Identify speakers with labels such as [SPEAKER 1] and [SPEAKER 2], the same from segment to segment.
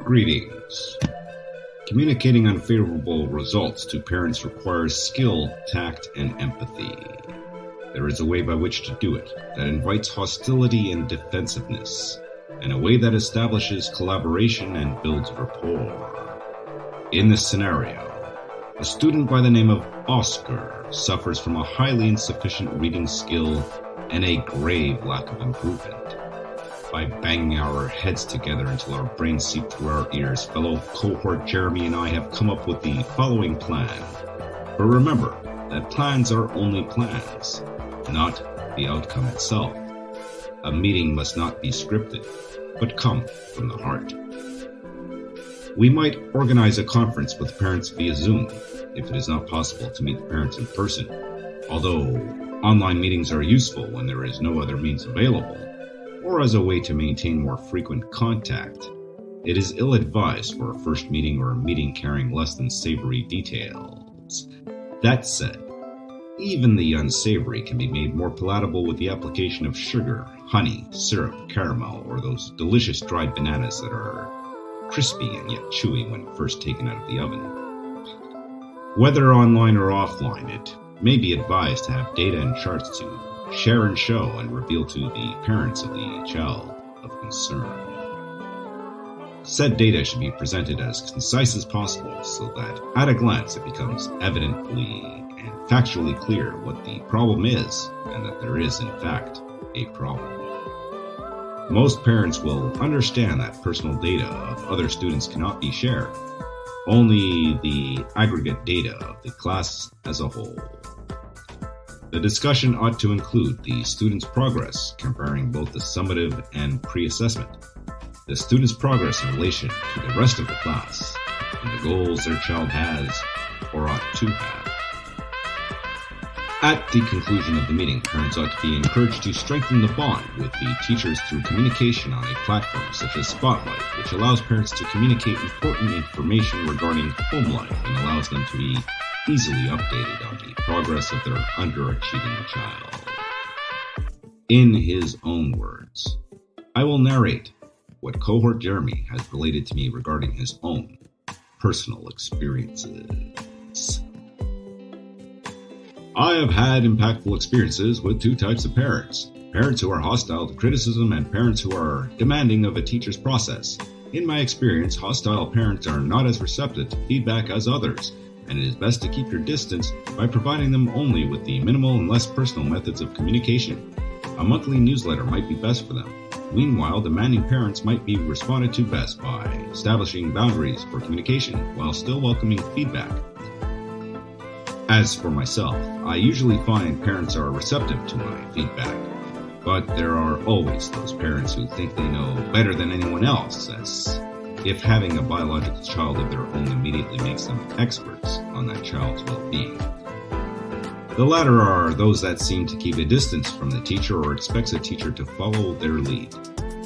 [SPEAKER 1] Greetings. Communicating unfavorable results to parents requires skill, tact, and empathy. There is a way by which to do it that invites hostility and defensiveness, and a way that establishes collaboration and builds rapport. In this scenario, a student by the name of Oscar suffers from a highly insufficient reading skill and a grave lack of improvement. By banging our heads together until our brains seep through our ears, fellow cohort Jeremy and I have come up with the following plan. But remember that plans are only plans, not the outcome itself. A meeting must not be scripted, but come from the heart. We might organize a conference with parents via Zoom, if it is not possible to meet the parents in person. Although online meetings are useful when there is no other means available, or as a way to maintain more frequent contact, it is ill-advised for a first meeting or a meeting carrying less than savory details. That said, even the unsavory can be made more palatable with the application of sugar, honey, syrup, caramel, or those delicious dried bananas that are crispy and yet chewy when first taken out of the oven. Whether online or offline, it may be advised to have data and charts to share and show and reveal to the parents of the child of concern. Said data should be presented as concise as possible so that at a glance it becomes evidently and factually clear what the problem is and that there is in fact a problem. Most parents will understand that personal data of other students cannot be shared, only the aggregate data of the class as a whole. The discussion ought to include the student's progress, comparing both the summative and pre-assessment, the student's progress in relation to the rest of the class, and the goals their child has or ought to have. At the conclusion of the meeting, parents ought to be encouraged to strengthen the bond with the teachers through communication on a platform such as Spotlight, which allows parents to communicate important information regarding home life and allows them to be easily updated on the progress of their underachieving child. In his own words, I will narrate what cohort Jeremy has related to me regarding his own personal experiences. I have had impactful experiences with two types of parents. Parents who are hostile to criticism and parents who are demanding of a teacher's process. In my experience, hostile parents are not as receptive to feedback as others, and it is best to keep your distance by providing them only with the minimal and less personal methods of communication. A monthly newsletter might be best for them. Meanwhile, demanding parents might be responded to best by establishing boundaries for communication while still welcoming feedback. As for myself, I usually find parents are receptive to my feedback, but there are always those parents who think they know better than anyone else, as if having a biological child of their own immediately makes them experts on that child's well-being. The latter are those that seem to keep a distance from the teacher or expects a teacher to follow their lead.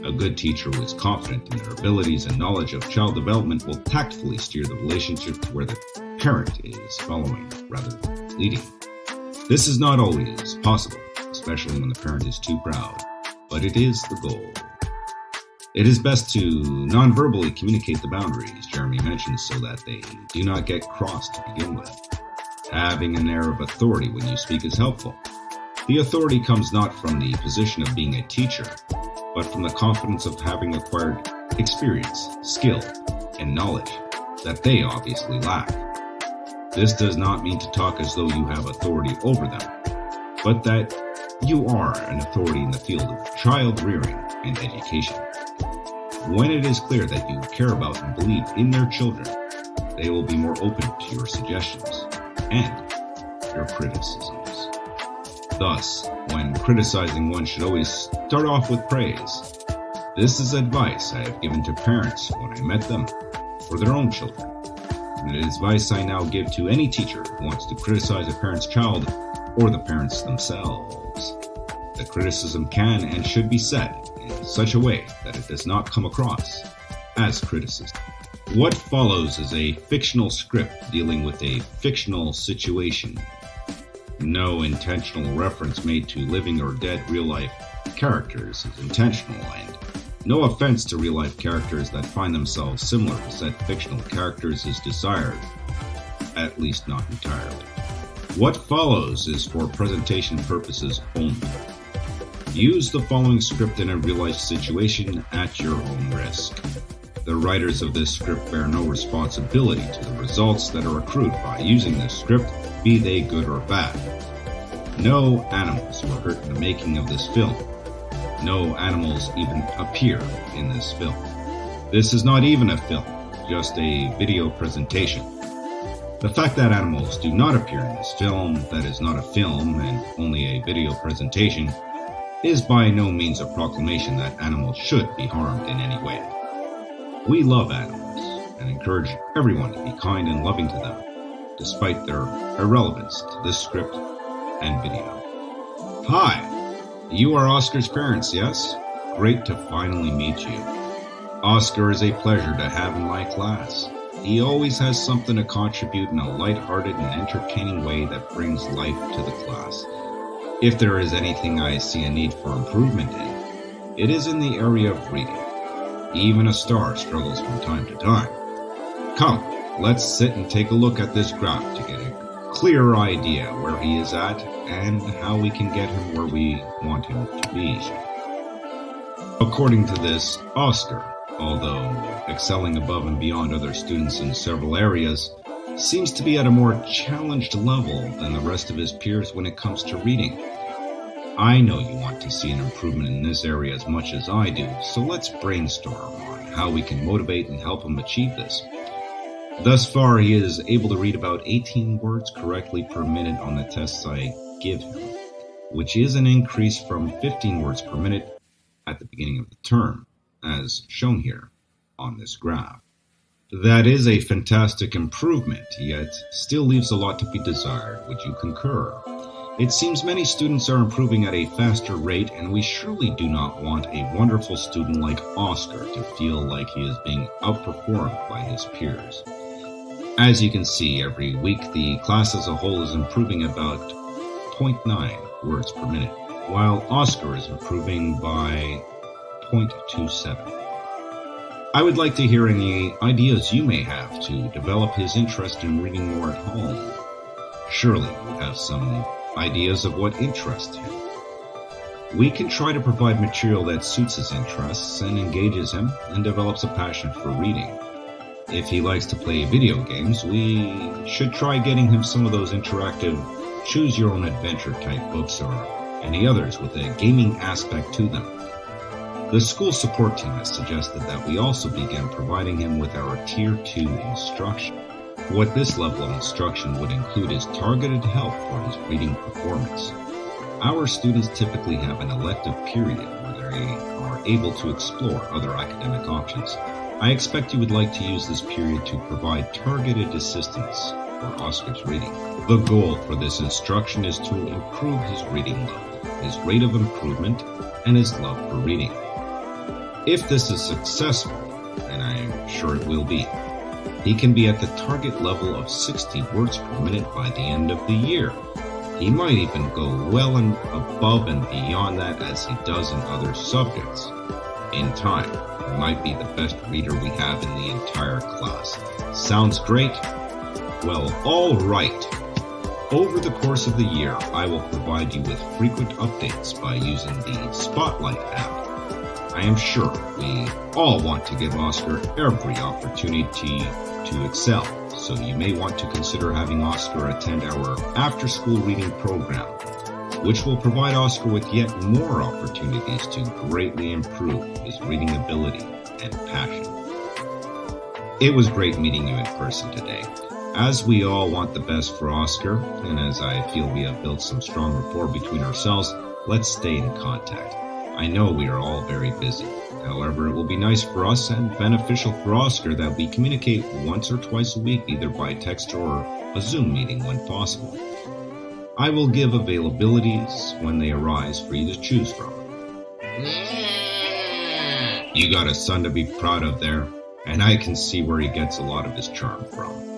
[SPEAKER 1] A good teacher who is confident in their abilities and knowledge of child development will tactfully steer the relationship to where the parent is following rather than leading. This is not always possible, especially when the parent is too proud, but it is the goal. It is best to non-verbally communicate the boundaries Jeremy mentioned so that they do not get crossed to begin with. Having an air of authority when you speak is helpful. The authority comes not from the position of being a teacher, but from the confidence of having acquired experience, skill, and knowledge that they obviously lack. This does not mean to talk as though you have authority over them, but that you are an authority in the field of child rearing and education. When it is clear that you care about and believe in their children, they will be more open to your suggestions and your criticisms. Thus, when criticizing, one should always start off with praise. This is advice I have given to parents when I met them for their own children. And it is advice I now give to any teacher who wants to criticize a parent's child or the parents themselves. The criticism can and should be said in such a way that it does not come across as criticism. What follows is a fictional script dealing with a fictional situation. No intentional reference made to living or dead real-life characters is intentional, and No offense to real-life characters that find themselves similar to said fictional characters is desired, at least not entirely. What follows is for presentation purposes only. Use the following script in a real-life situation at your own risk. The writers of this script bear no responsibility to the results that are accrued by using this script, be they good or bad. No animals were hurt in the making of this film. No animals even appear in this film. This is not even a film, just a video presentation. The fact that animals do not appear in this film that is not a film and only a video presentation is by no means a proclamation that animals should be harmed in any way. We love animals and encourage everyone to be kind and loving to them, despite their irrelevance to this script and video. Hi, you are Oscar's parents, yes? Great to finally meet you. Oscar is a pleasure to have in my class. He always has something to contribute in a lighthearted and entertaining way that brings life to the class. If there is anything I see a need for improvement in, it is in the area of reading. Even a star struggles from time to time. Come, let's sit and take a look at this graph to get a clear idea where he is at and how we can get him where we want him to be. According to this, Oscar, although excelling above and beyond other students in several areas, seems to be at a more challenged level than the rest of his peers when it comes to reading. I know you want to see an improvement in this area as much as I do, so let's brainstorm on how we can motivate and help him achieve this. Thus far, he is able to read about 18 words correctly per minute on the tests I give him, which is an increase from 15 words per minute at the beginning of the term, as shown here on this graph. That is a fantastic improvement, yet still leaves a lot to be desired. Would you concur? It seems many students are improving at a faster rate, and we surely do not want a wonderful student like Oscar to feel like he is being outperformed by his peers. As you can see, every week the class as a whole is improving about 0.9 words per minute, while Oscar is improving by 0.27. I would like to hear any ideas you may have to develop his interest in reading more at home. Surely you have some ideas of what interests him. We can try to provide material that suits his interests and engages him and develops a passion for reading. If he likes to play video games, we should try getting him some of those interactive choose-your-own-adventure type books or any others with a gaming aspect to them. The school support team has suggested that we also begin providing him with our Tier 2 instruction. What this level of instruction would include is targeted help for his reading performance. Our students typically have an elective period where they are able to explore other academic options. I expect you would like to use this period to provide targeted assistance for Oscar's reading. The goal for this instruction is to improve his reading level, his rate of improvement, and his love for reading. If this is successful, and I am sure it will be, he can be at the target level of 60 words per minute by the end of the year. He might even go well and above and beyond that as he does in other subjects. In time, he might be the best reader we have in the entire class. Sounds great? Well, all right. Over the course of the year, I will provide you with frequent updates by using the Spotlight app. I am sure we all want to give Oscar every opportunity to excel, so you may want to consider having Oscar attend our after-school reading program, which will provide Oscar with yet more opportunities to greatly improve his reading ability and passion. It was great meeting you in person today. As we all want the best for Oscar, and as I feel we have built some strong rapport between ourselves, let's stay in contact. I know we are all very busy. However, it will be nice for us and beneficial for Oscar that we communicate once or twice a week, either by text or a Zoom meeting when possible. I will give availabilities when they arise for you to choose from. You got a son to be proud of there, and I can see where he gets a lot of his charm from.